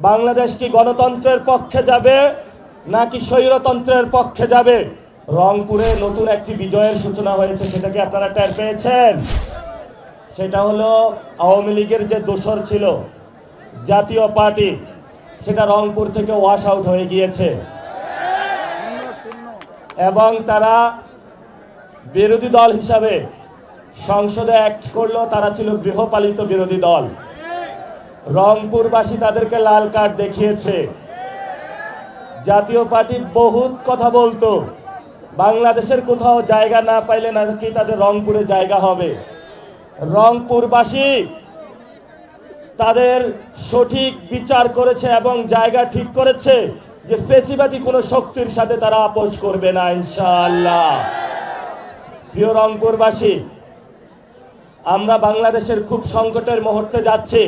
বাংলাদেশ কি গণতন্ত্রের পক্ষে যাবে নাকি স্বৈরতন্ত্রের পক্ষে যাবে? রংপুরে নতুন একটি বিজয়ের সূচনা হয়েছে, সেটা কি আপনারা টের পেয়েছেন? সেটা হলো আওয়ামী লীগের যে দোসর ছিল জাতীয় পার্টি, সেটা রংপুর থেকে ওয়াশ আউট হয়ে গিয়েছে এবং তারা বিরোধী দল হিসাবে সংসদে অ্যাক্ট করলো। তারা ছিল গৃহপালিত বিরোধী দল। রংপুরবাসী তাদেরকে লাল কার্ড দেখিয়েছে। জাতীয় পার্টি বহুত কথা বলতো, বাংলাদেশের কোথাও জায়গা না পাইলে নাকি তাদের রংপুরে জায়গা হবে। রংপুরবাসী তাদের সঠিক বিচার করেছে এবং জায়গা ঠিক করেছে যে ফেসিবাদী কোনো শক্তির সাথে তারা আপোষ করবে না ইনশাআল্লাহ। প্রিয় রংপুরবাসী, আমরা বাংলাদেশের খুব সংকটের মুহূর্তে যাচ্ছি।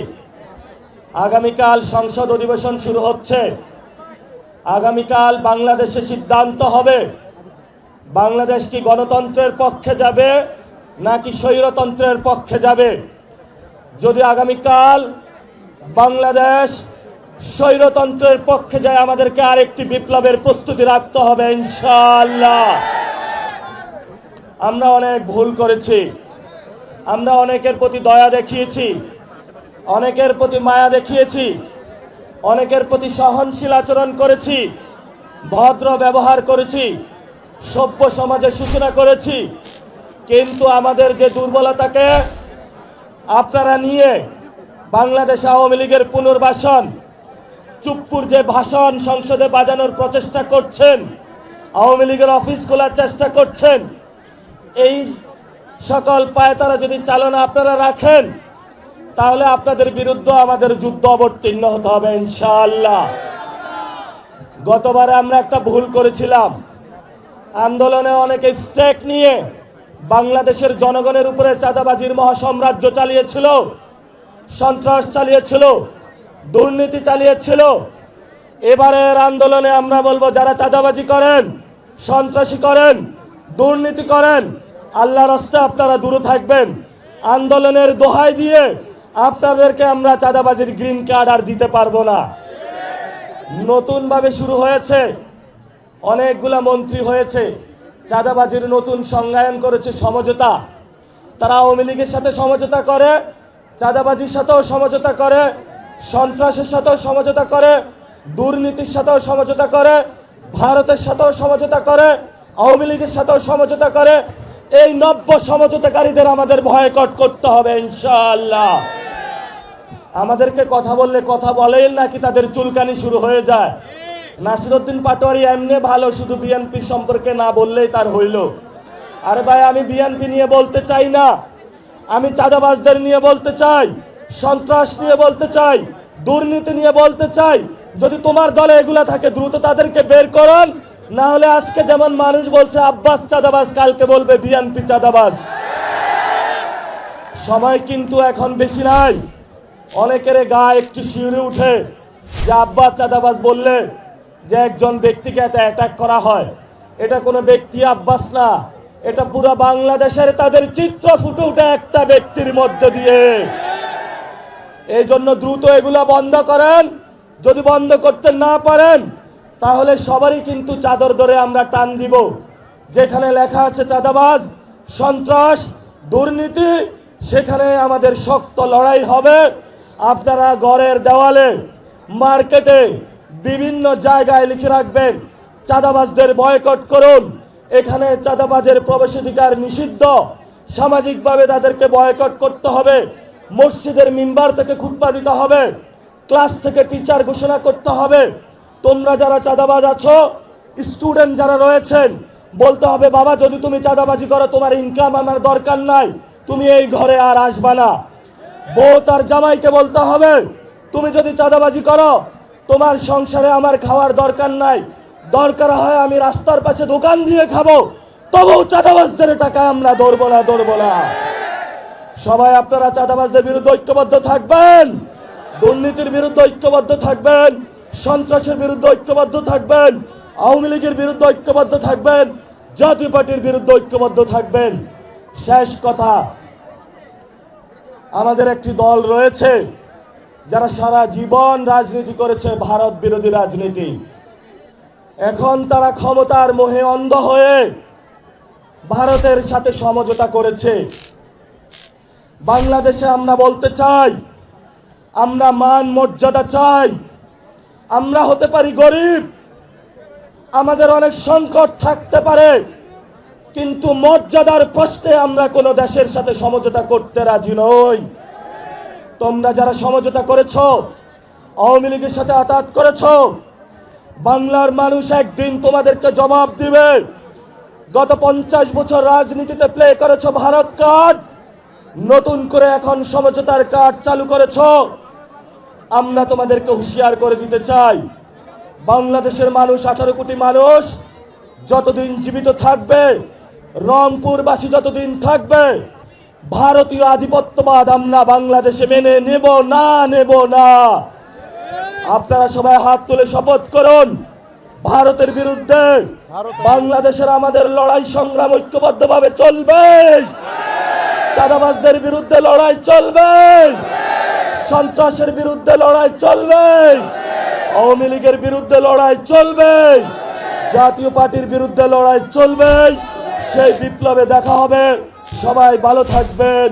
আগামীকাল সংসদ অধিবেশন শুরু হচ্ছে। আগামীকাল বাংলাদেশে সিদ্ধান্ত হবে বাংলাদেশ কি গণতন্ত্রের পক্ষে যাবে নাকি স্বৈরতন্ত্রের পক্ষে যাবে। যদি আগামীকাল বাংলাদেশ স্বৈরতন্ত্রের পক্ষে যায়, আমাদেরকে আরেকটি বিপ্লবের প্রস্তুতি রাখতে হবে ইনশাআল্লাহ। আমরা অনেক ভুল করেছি, আমরা অনেকের প্রতি দয়া দেখিয়েছি, অনেকের প্রতি মায়া দেখিয়েছি, অনেকের প্রতি সহনশীল আচরণ করেছি, ভদ্র ব্যবহার করেছি, সভ্য সমাজের সূচনা করেছি। কিন্তু আমাদের যে দুর্বলতাকে আপনারা নিয়ে বাংলাদেশ আওয়ামী লীগের পুনর্বাসন, চুপ্পুর যে ভাষণ সংসদে বাজানোর প্রচেষ্টা করছেন, আওয়ামী লীগের অফিস খোলার চেষ্টা করছেন, এই সকল পায়তারা যদি চালনা আপনারা রাখেন, তাহলে আপনাদের বিরুদ্ধে আমাদের যুদ্ধ অবতীর্ণ হতে হবে ইনশাআল্লাহ। গতবারে আমরা একটা ভুল করেছিলাম। আন্দোলনে অনেকে স্টেক নিয়ে বাংলাদেশের জনগণের উপরে চাঁদাবাজির মহাসাম্রাজ্য চালিয়েছিল, সন্ত্রাস চালিয়েছিল, দুর্নীতি চালিয়েছিল। এবারের আন্দোলনে আমরা বলবো, যারা চাঁদাবাজি করেন, সন্ত্রাসী করেন, দুর্নীতি করেন, আল্লাহর রাস্তায় আপনারা দূরে থাকবেন। আন্দোলনের দোহাই দিয়ে আপনাদেরকে আমরা চাঁদাবাজির গ্রিন কার্ড আর দিতে পারবো না। নতুনভাবে শুরু হয়েছে, অনেকগুলা মন্ত্রী হয়েছে, চাঁদাবাজির নতুন সংজ্ঞায়ন করেছে সমঝোতা। তারা আওয়ামী লীগের সাথে সমঝোতা করে, চাঁদাবাজির সাথেও সমঝোতা করে, সন্ত্রাসের সাথেও সমঝোতা করে, দুর্নীতির সাথেও সমঝোতা করে, ভারতের সাথেও সমঝোতা করে, আওয়ামী লীগের সাথেও সমঝোতা করে। এই নব্য সমঝোতাকারীদের আমাদের বয়কট করতে হবে ইনশাআল্লাহ। আমাদেরকে কথা বললে কথা বলেন নাকি তাদের চুলকানি শুরু হয়ে যায়। নাসিরউদ্দিন পাটোয়ারি এমনি ভালো, শুধু বিএনপি সম্পর্কে না বললেই তার হইল। আরে ভাই, আমি বিএনপি নিয়ে বলতে চাই না, আমি চাঁদাবাজদের নিয়ে বলতে চাই, সন্ত্রাস নিয়ে বলতে চাই, দুর্নীতি নিয়ে বলতে চাই। যদি তোমার দলে এগুলা থাকে, দ্রুত তাদেরকে বের করুন। না হলে আজকে যেমন মানুষ বলছে আব্বাস চাঁদাবাজ, কালকে বলবে বিএনপি চাঁদাবাজ। সময় কিন্তু এখন বেশি নাই। অনেকের গায়ে একটু শিউরে উঠে যে আব্বাস চাঁদাবাজ বললে যে একজন ব্যক্তিকে এত অ্যাটাক করা হয়। এটা কোনো ব্যক্তি আব্বাস না, এটা পুরো বাংলাদেশের তাদের চিত্র ফুটে উঠে একটা ব্যক্তির মধ্যে দিয়ে। এই জন্য দ্রুত এগুলা বন্ধ করেন। যদি বন্ধ করতে না পারেন, তাহলে সবারই কিন্তু চাদর ধরে আমরা টান দিব। যেখানে লেখা আছে চাঁদাবাজ, সন্ত্রাস, দুর্নীতি, সেখানে আমাদের শক্ত লড়াই হবে। আপনারা ঘরের দেওয়ালে, মার্কেটে, বিভিন্ন জায়গায় লিখে রাখবেন, চাঁদাবাজদের বয়কট করুন। এখানে চাঁদাবাজের প্রবেশাধিকার নিষিদ্ধ, সামাজিকভাবে তাদেরকে বয়কট করতে হবে। মসজিদের মিম্বার থেকে খুতবা দিতে হবে, ক্লাস থেকে টিচার ঘোষণা করতে হবে। তোমরা যারা চাঁদাবাজ আছো, স্টুডেন্ট যারা রয়েছেন, বলতে হবে, বাবা যদি তুমি চাঁদাবাজি করো, তোমার ইনকাম আমার দরকার নাই, তুমি এই ঘরে আর আসবা না। বউ তার জামাইকে বলতে হবে, তুমি যদি চাঁদাবাজি করো, তোমার সংসারে আমার খাওয়ার দরকার নাই, দরকার হয় আমি রাস্তার পাশে দোকান দিয়ে খাবো, তবুও চাঁদাবাজদের টাকা আমরা ধরবো না, ধরবো না। সবাই আপনারা চাঁদাবাজদের বিরুদ্ধে ঐক্যবদ্ধ থাকবেন, দুর্নীতির বিরুদ্ধে ঐক্যবদ্ধ থাকবেন, সন্ত্রাসের বিরুদ্ধে ঐক্যবদ্ধ থাকবেন, আওয়ামী লীগের বিরুদ্ধে ঐক্যবদ্ধ থাকবেন, জাতীয় পার্টির বিরুদ্ধে ঐক্যবদ্ধ থাকবেন। শেষ কথা, আমাদের একটি দল রয়েছে যারা সারা জীবন রাজনীতি করেছে, ভারত বিরোধী রাজনীতি, এখন তারা ক্ষমতার মোহে অন্ধ হয়ে ভারতের সাথে সমঝোতা করেছে। বাংলাদেশে আমরা বলতে চাই, আমরা মান মর্যাদা চাই। আমরা হতে পারি গরিব, আমাদের অনেক সংকট থাকতে পারে, কিন্তু মর্যাদার প্রশ্নে আমরা কোনো দেশের সাথে সমঝোতা করতে রাজি নই। তোমরা যারা সমঝোতা করেছো, আওয়ামী লীগের সাথে আতাত করেছো, বাংলার মানুষ একদিন তোমাদেরকে জবাব দিবে। গত 50 বছর রাজনীতিতে প্লে করেছো ভারত কার্ড, নতুন করে এখন সমঝোতার কার্ড চালু করেছো। আমরা তোমাদেরকে হুঁশিয়ার করে দিতে চাই, বাংলাদেশের মানুষ 18 কোটি মানুষ যতদিন জীবিত থাকবে, রংপুরবাসী যতদিন থাকবে, ভারতীয় আধিপত্যবাদ আমরা বাংলাদেশে মেনে নেব না। আপনারা সবাই হাত তুলে শপথ করুন, ভারতের বিরুদ্ধে বাংলাদেশের আমাদের লড়াই সংগ্রাম ঐক্যবদ্ধভাবে চলবে। চাঁদাবাজদের বিরুদ্ধে লড়াই চলবে, সন্ত্রাসের বিরুদ্ধে লড়াই চলবে, আওয়ামী লীগের বিরুদ্ধে লড়াই চলবে, জাতীয় পার্টির বিরুদ্ধে লড়াই চলবে। সেই বিপ্লবে দেখা হবে। সবাই ভালো থাকবেন।